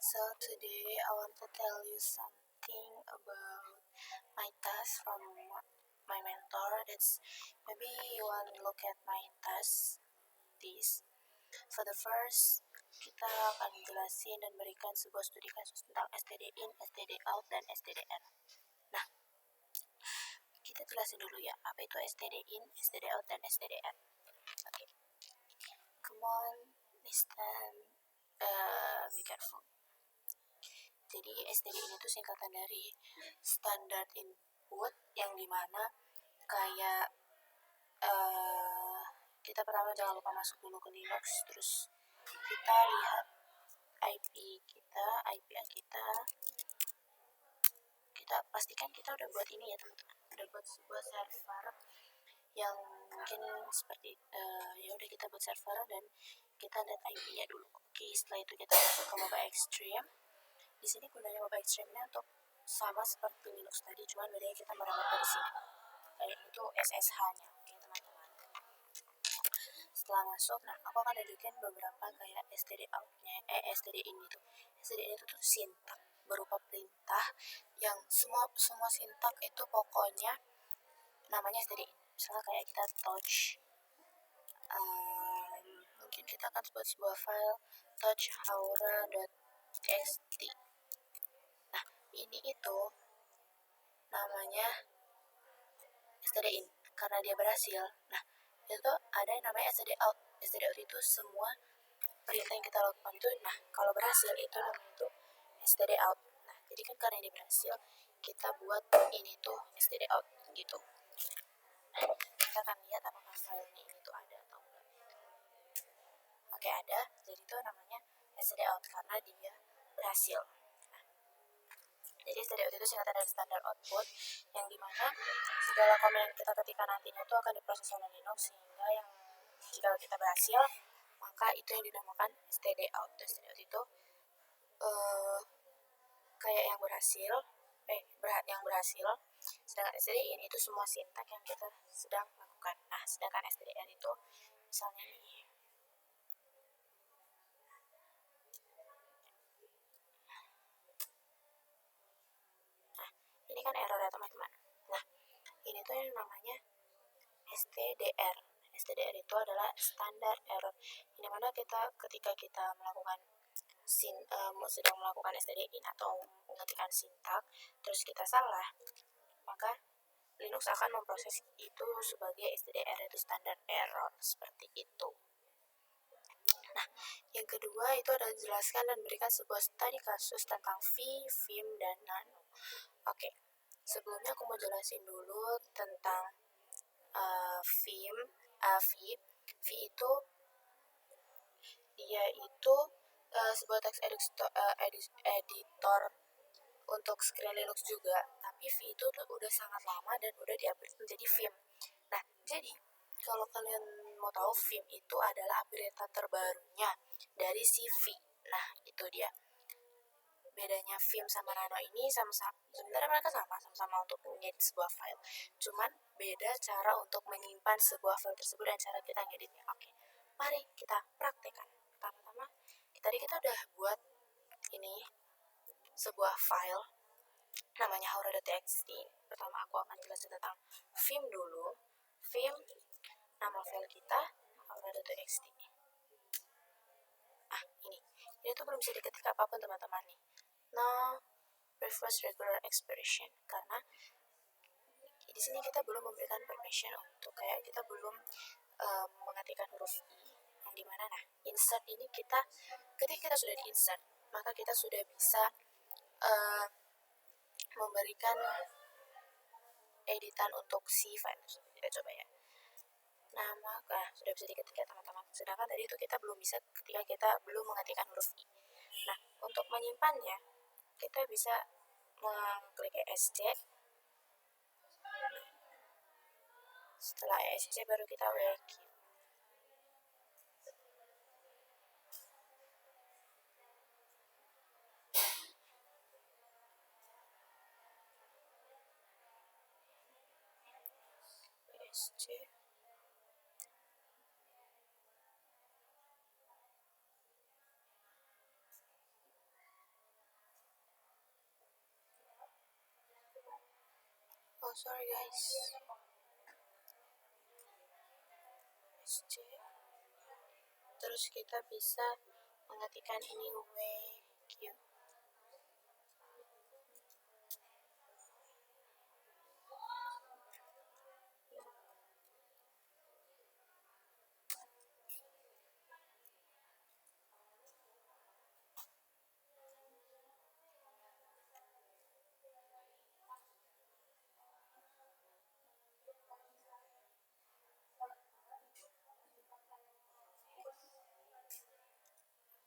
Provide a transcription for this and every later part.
So today I want to tell you something about my task from my mentor. That's maybe you want to look at my task. This for the first, kita akan jelasin dan berikan sebuah studi kasus tentang STD in, STD out, dan STDR. Nah, kita jelasin dulu ya, apa itu STD in, STD out, dan STDR. Okay. Come on, listen, be careful. Jadi STD ini tuh singkatan dari Standard Input, yang dimana kayak kita pertama jangan lupa masuk dulu ke Linux, terus kita lihat IP kita pastikan kita udah buat ini ya teman-teman, udah buat sebuah server yang mungkin seperti ya udah kita buat server dan kita lihat IP-nya dulu. Oke, setelah itu kita masuk ke Mobile Extreme. Di sini gunanya Mobile Extreme-nya untuk sama seperti Linux tadi, cuman bedanya kita merawat dari sini. Kayak itu SSH-nya. Oke, teman-teman. Setelah masuk, nah aku akan tunjukin beberapa kayak STD out-nya, STD in itu. STD in itu tuh sintak berupa perintah yang semua sintak itu pokoknya namanya STD in. Misalnya kayak kita touch, mungkin kita akan buat sebuah file touchaura.txt. Nah, ini itu namanya STD in karena dia berhasil. Nah, itu ada yang namanya STD out. STD out itu semua perintah yang kita lakukan itu, nah kalau berhasil itu namanya itu STD out. Nah, jadi kan karena ini berhasil, kita buat ini tuh STD out gitu. Nah, kita akan lihat apakah filenya ini tuh ada atau enggak. Oke, ada. Jadi itu namanya STD out karena dia berhasil. Jadi STD out itu singkatan dari standar output, yang dimana segala komen yang kita ketikkan nantinya itu akan diproses oleh Linux, sehingga yang jika kita berhasil, maka itu yang dinamakan STD out. STD out itu kayak yang berhasil, sedangkan STD in itu semua sintak yang kita sedang lakukan. Nah, sedangkan STDR itu misalnya nih, ini kan error ya teman-teman. Nah, ini tuh yang namanya STDR. STDR itu adalah standar error, dimana ketika kita melakukan sedang melakukan STD in atau mengetikkan sintak, terus kita salah, maka Linux akan memproses itu sebagai STDR, itu standar error, seperti itu. Nah, yang kedua itu adalah jelaskan dan berikan sebuah studi kasus tentang vim, dan nano. Oke, sebelumnya aku mau jelasin dulu tentang vim. V itu dia itu sebuah text editor untuk screen Linux juga, tapi V itu udah sangat lama dan udah di-upgrade menjadi Vim. Nah, jadi kalau kalian mau tahu, Vim itu adalah upgrade terbarunya dari si V. Nah, itu dia. Bedanya Vim sama Nano ini sebenarnya mereka sama-sama untuk mengedit sebuah file. Cuman beda cara untuk menyimpan sebuah file tersebut dan cara kita ngeditnya. Oke, mari kita praktekkan. Pertama-tama, tadi kita udah buat ini sebuah file namanya haura.txt. Pertama aku akan jelasin tentang Vim dulu. Vim, nama file kita haura.txt. Ini tuh belum bisa diketik apapun teman-teman nih. No prefers regular expression, karena di sini kita belum memberikan permission untuk kayak kita belum mengetikkan huruf i, yang dimana nah insert ini ketika kita sudah di insert, maka kita sudah bisa memberikan editan untuk si file. Kita coba ya. Nama sudah bisa diketik ya teman-teman. Sedangkan tadi itu kita belum bisa ketika kita belum mengetikkan huruf i. Nah, untuk menyimpannya kita bisa mengklik ESC. Setelah ESC baru kita wq. ESC. sorry guys. SC. Terus kita bisa mengetikkan ini WQ.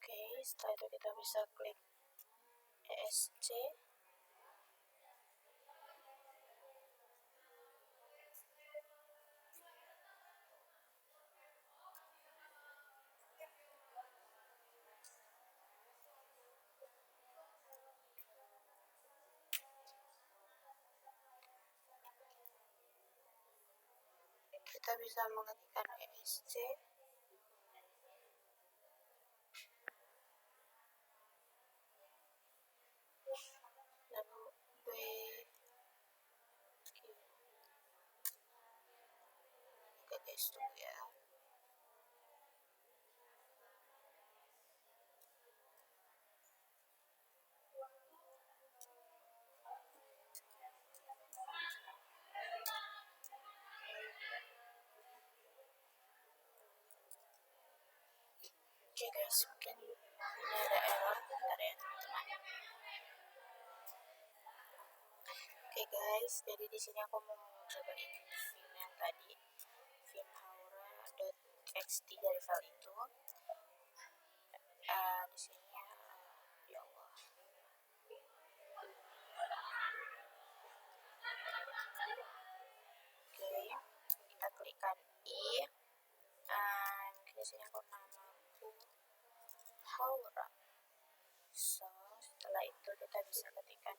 Oke, setelah itu kita bisa klik ESC. Kita bisa mengetikkan ESC. Lalu WQ. Oke guys, tunggu ya. Oke guys, mungkin ini ada error. Bentar ya teman-teman. Oke guys, jadi di sini aku mau cobain film yang tadi, film haura.txt dari file itu. Di sini ya Allah. Oke, kita klikkan I. Di sini aku namaku Haura. So, setelah itu kita bisa ketikkan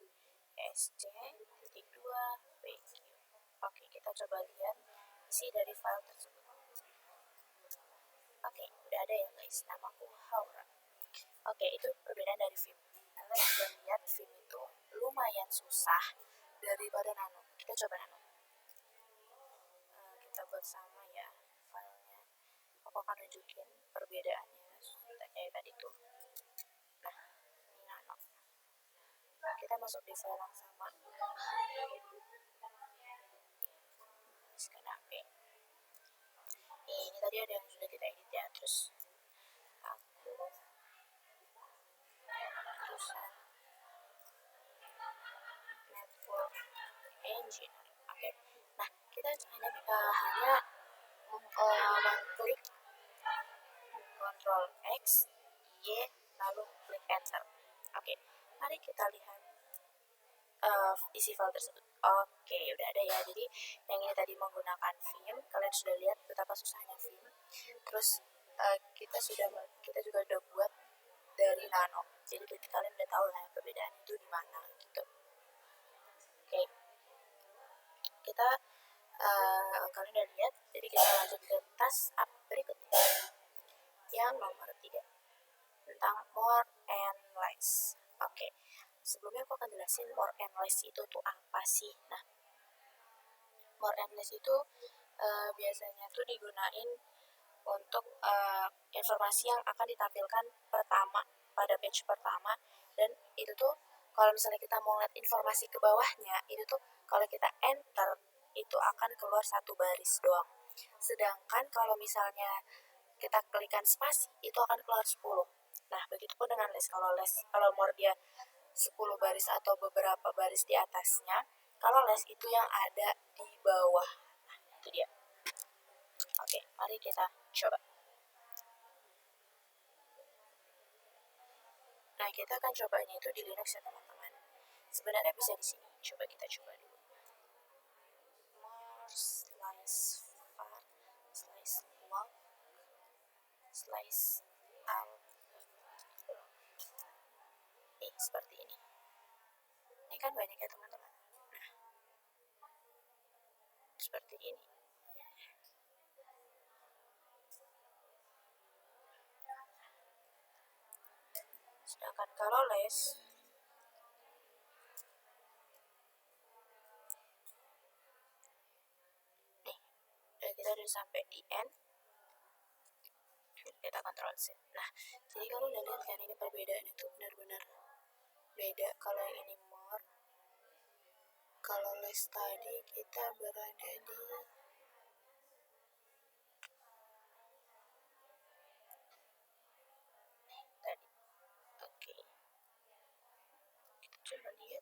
SC.2 PQ. Oke, kita coba lihat isi dari file tersebut. Oke, udah ada ya guys, namaku Haura. Oke, itu perbedaan dari Vim. Kalian sudah lihat Vim itu lumayan susah daripada Nano. Kita coba Nano. Kita buat sama ya filenya. Aku akan tunjukin perbedaannya kayak tadi tuh. Nah, ini Nano. Kita masuk di file yang sama. Scan HP. Ini tadi ada yang sudah kita edit ya. Terus aku terusan network engineer. Oke. Nah, kita hanya mengklik Ctrl X, Y, lalu klik Enter. Oke, mari kita lihat isi file tersebut. Oke, udah ada ya. Jadi yang ini tadi menggunakan Vim. Kalian sudah lihat betapa susahnya Vim. Terus kita juga udah buat dari Nano. Jadi kalian udah tahu lah perbedaan itu di mana gitu. Oke, kita kalian udah lihat. Jadi kita lanjut ke task up berikutnya yang nomor 3 tentang more and less. Oke, sebelumnya aku akan jelasin more and less itu tuh apa sih. Nah, more and less itu biasanya tuh digunain untuk informasi yang akan ditampilkan pertama pada page pertama, dan itu tuh kalau misalnya kita mau lihat informasi ke bawahnya, itu tuh kalau kita enter itu akan keluar satu baris doang. Sedangkan kalau misalnya kita klikkan spasi itu akan keluar 10. Nah, begitupun dengan less. Kalau more dia 10 baris atau beberapa baris di atasnya. Kalau less itu yang ada di bawah. Nah, itu dia. Oke, mari kita coba. Nah, kita akan cobanya itu di Linux ya teman-teman. Sebenarnya bisa di sini. Coba kita coba dulu. More slice far slice long slice out. Seperti ini. Ini kan banyak ya teman-teman. Nah, seperti ini. Sedangkan kalau less sampai di end, kita Ctrl Z. Nah, jadi kalau udah lihat kan ini perbedaan itu benar-benar beda. Kalau yang ini more, kalau less tadi kita berada di tadi. Oke, kita coba lihat.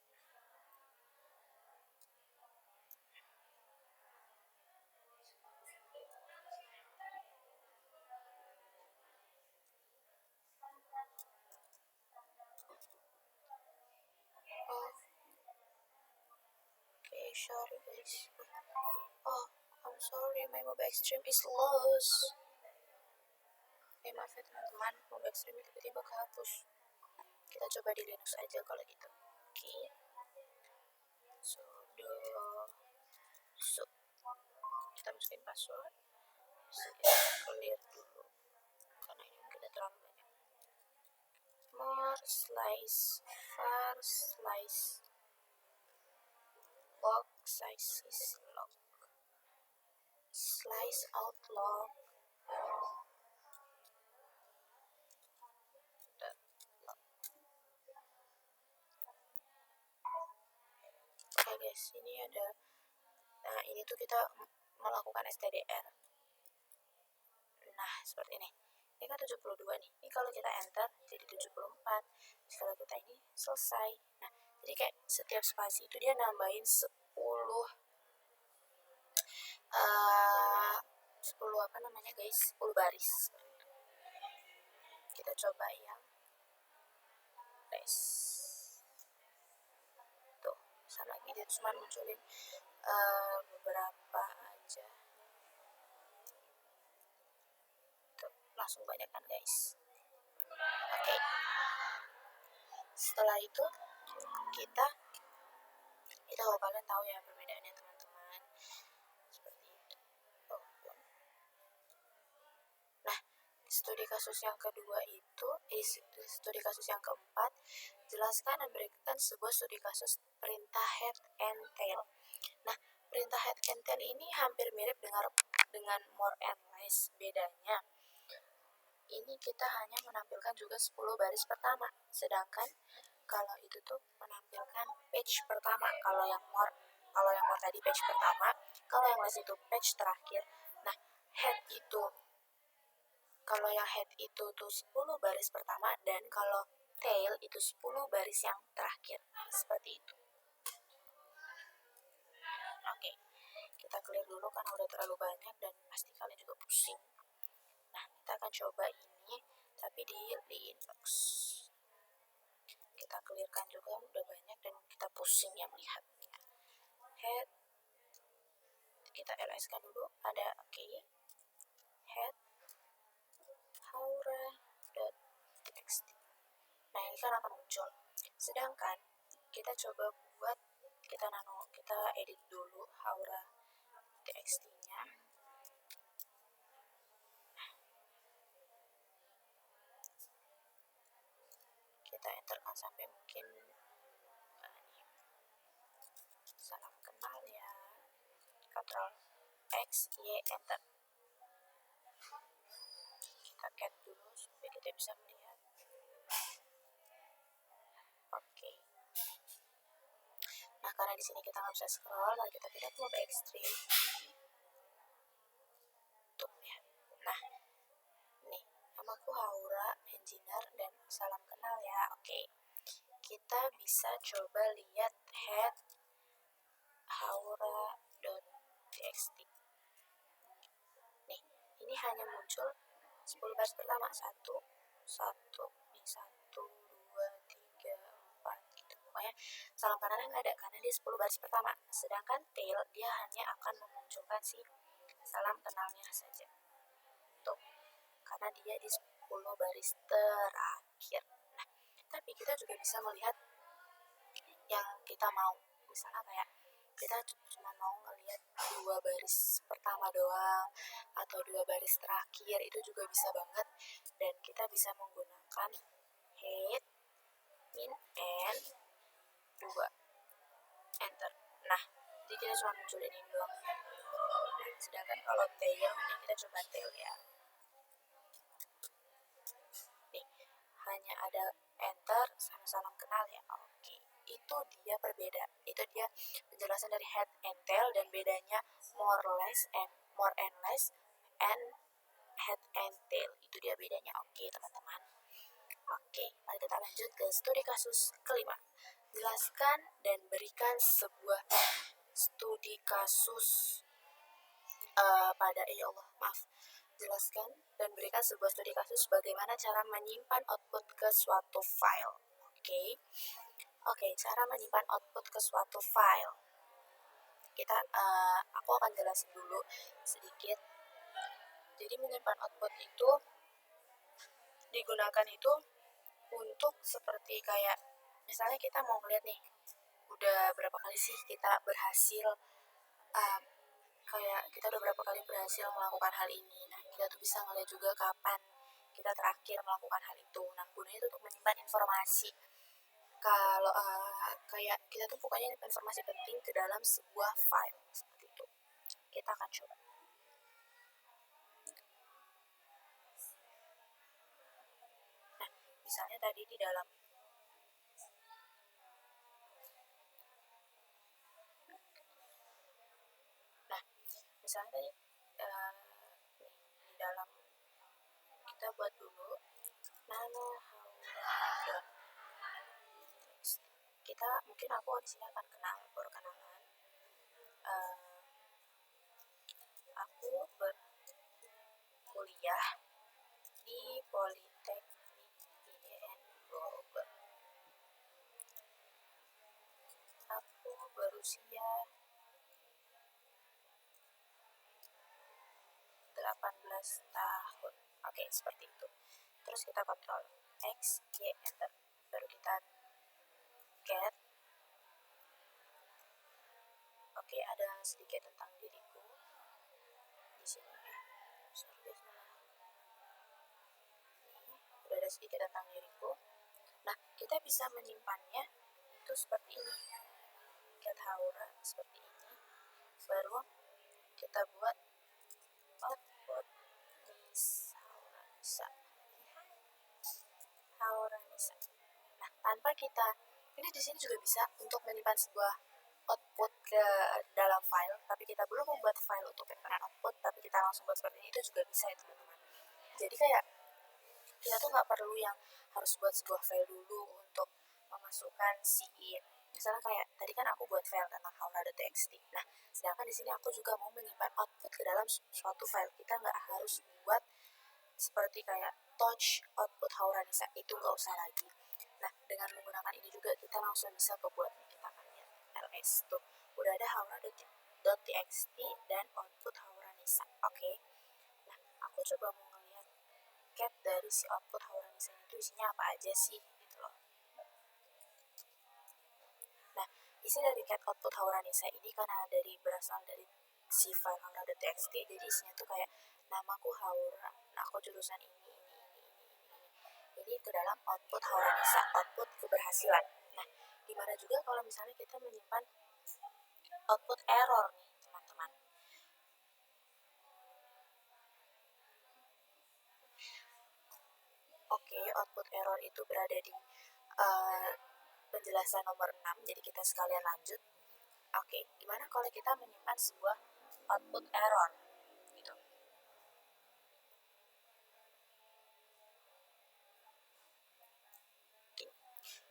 Oh, okay, sorry guys. Oh, I'm sorry, my Mobile Extreme is lost. Maaf ya teman-teman, Mobile Extreme tiba-tiba kehapus. Kita coba di Linux aja kalau gitu. Oke. So kita masukin password. Kita clear dulu karena ini mungkin terlalu banyak. More slice, far slice, log size is log, slice out log, oke guys, ini ada. Nah, ini tuh kita melakukan stdr. Nah, seperti ini. Ini kan 72 nih. Ini kalau kita enter jadi 74. Terus kalau kita ini selesai. Nah, jadi kayak setiap spasi itu dia nambahin 10 apa namanya guys? 10 baris. Kita coba yang rest. Tuh, sama gitu cuma munculin beberapa aja. Tuh, langsung banyak kan guys. Oke. Setelah itu kita kalau kalian tahu ya perbedaannya teman-teman seperti itu. Nah, studi kasus yang kedua itu studi kasus yang keempat, jelaskan dan berikan sebuah studi kasus perintah head and tail. Nah, perintah head and tail ini hampir mirip dengan more and less. Bedanya ini kita hanya menampilkan juga 10 baris pertama, sedangkan kalau itu tuh menampilkan page pertama. Kalau yang more tadi page pertama, kalau yang less itu page terakhir. Nah, kalau yang head itu tuh 10 baris pertama, dan kalau tail itu 10 baris yang terakhir. Seperti itu. Oke, kita clear dulu karena udah terlalu banyak dan pasti kalian juga pusing. Nah, kita akan coba ini tapi di Linux. Kita clearkan juga udah banyak dan kita pusing ya melihatnya. Head, kita ls kan dulu, ada head haura.txt. Nah, ini kan akan muncul. Sedangkan kita coba buat, kita edit dulu haura.txt-nya. Kita enterkan sampai mungkin salam kenal ya. Ctrl X, Y, enter. Kita cat dulu supaya kita bisa melihat. Oke. Nah, karena di sini kita nggak bisa scroll, lalu kita pindah ke Mobile Extreme. Tuh ya. Nah, nih, namaku Haura Engineer dan salam kenal ya. Oke. Kita bisa coba lihat head haura.txt. Nih, ini hanya muncul 10 baris pertama, 1, 2, 3, 4 gitu. Pokoknya salam kenalnya nggak ada karena dia 10 baris pertama. Sedangkan tail dia hanya akan memunculkan si salam kenalnya saja. Tuh, karena dia di 10 baris terakhir. Nah, tapi kita juga bisa melihat yang kita mau. Misalnya kayak kita cuma mau ngelihat 2 baris pertama doang atau 2 baris terakhir, itu juga bisa banget. Dan kita bisa menggunakan head, min, and 2, enter. Nah, jadi kita cuma munculin ini doang. Sedangkan kalau tail, ini kita coba tail ya. Nih, hanya ada enter sama salam kenal ya. Oke, itu dia berbeda. Itu dia penjelasan dari head and tail, dan bedanya more and less and head and tail. Itu dia bedanya. Oke, teman-teman. Oke, mari kita lanjut ke studi kasus kelima. Jelaskan dan berikan sebuah studi kasus jelaskan dan berikan sebuah studi kasus bagaimana cara menyimpan output ke suatu file. Oke, cara menyimpan output ke suatu file. Aku akan jelasin dulu sedikit. Jadi menyimpan output itu digunakan itu untuk seperti kayak misalnya kita mau ngeliat nih, udah berapa kali sih kita berhasil kayak kita udah berapa kali berhasil melakukan hal ini. Nah, kita tuh bisa ngeliat juga kapan kita terakhir melakukan hal itu. Nah, gunanya itu untuk menyimpan informasi. Kalau kayak kita tuh pokoknya informasi penting ke dalam sebuah file seperti itu. Kita akan coba. Nah, misalnya tadi di dalam misalnya tadi di dalam kita buat dulu nano kita mungkin aku di sini akan perkenalan. Aku berkuliah di Politeknik IDN Bogor. Aku berusia 18 tahun. Oke, seperti itu. Terus kita kontrol X, Y, enter. Baru kita get. Oke, ada sedikit tentang diriku di sini. Udah ada sedikit tentang diriku. Nah, kita bisa menyimpannya itu seperti ini. Get Haura seperti ini. Baru kita buat output Haura Nisa. Nah, tanpa kita ini di sini juga bisa untuk menyimpan sebuah output ke dalam file, tapi kita belum membuat file untuk penyimpanan output, tapi kita langsung buat seperti ini, itu juga bisa ya teman-teman. Jadi kayak kita tuh nggak perlu yang harus buat sebuah file dulu untuk memasukkan si misalnya kayak tadi kan aku buat file tentang haura.txt. Nah, sedangkan di sini aku juga mau menyimpan output ke dalam suatu file. Kita nggak harus buat seperti kayak touch output Haura Nisa, itu nggak usah lagi. Nah, dengan menggunakan ini juga kita langsung bisa kebuat. Kita akan lihat ls tuh udah ada haura.txt dan output Haura Nisa. Oke. Nah, aku coba mau ngeliat cat dari si output Haura Nisa itu isinya apa aja sih gitu loh. Nah, isi dari cat output Haura Nisa ini karena berasal dari si file haura.txt, jadi isinya tuh kayak namaku Haura, nah aku jurusan ini ke dalam output Haura Nisa, output keberhasilan. Nah, gimana juga kalau misalnya kita menyimpan output error nih teman-teman. Oke, output error itu berada di penjelasan nomor 6, jadi kita sekalian lanjut. Oke, gimana kalau kita menyimpan sebuah output error gitu.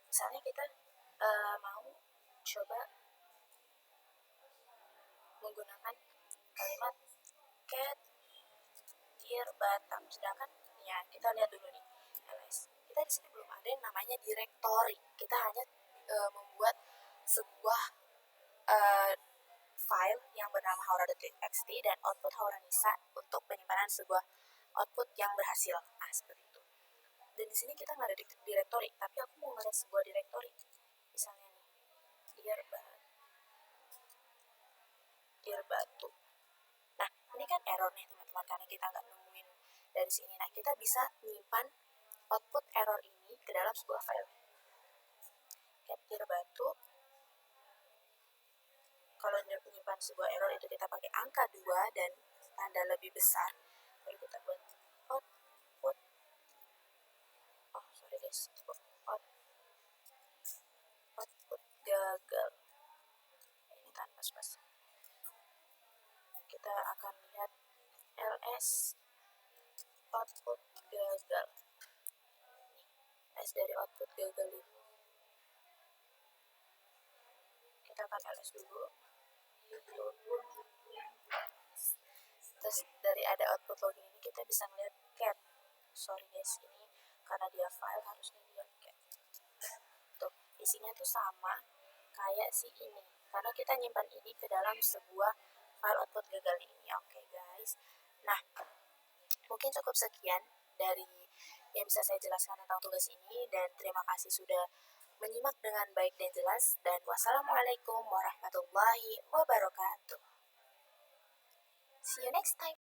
Misalnya kita mau coba menggunakan kalimat cat dear Batam, sedangkan ya kita lihat dulu nih ls, kita di sini belum ada yang namanya directory. Kita hanya membuat sebuah file yang bernama haura.txt dan output Haura Nisa untuk penyimpanan sebuah output yang berhasil. Nah, seperti itu. Dan di sini kita nggak ada directory, tapi aku mau ngeliat sebuah directory. Misalnya nih, dear Batu. Nah, ini kan error nih teman-teman karena kita nggak nemuin dari sini. Nah, kita bisa menyimpan output error ini ke dalam sebuah file. Dear Batu kalau menyimpan sebuah error itu kita pakai angka 2 dan tanda lebih besar, baru kita buat output. Oh sorry guys, output gagal. Ini tanpa spasi. Kita akan lihat ls output gagal. S dari output gagal ini. Kita akan ls dulu. Terus dari ada output login ini kita bisa melihat cat. Sorry guys, ini karena dia file harusnya dia cat. Tuh, isinya tuh sama kayak si ini. Karena kita nyimpan ini ke dalam sebuah file output gagal ini. Oke guys. Nah, mungkin cukup sekian dari yang bisa saya jelaskan tentang tugas ini, dan terima kasih sudah menyimak dengan baik dan jelas, dan wassalamualaikum warahmatullahi wabarakatuh. See you next time.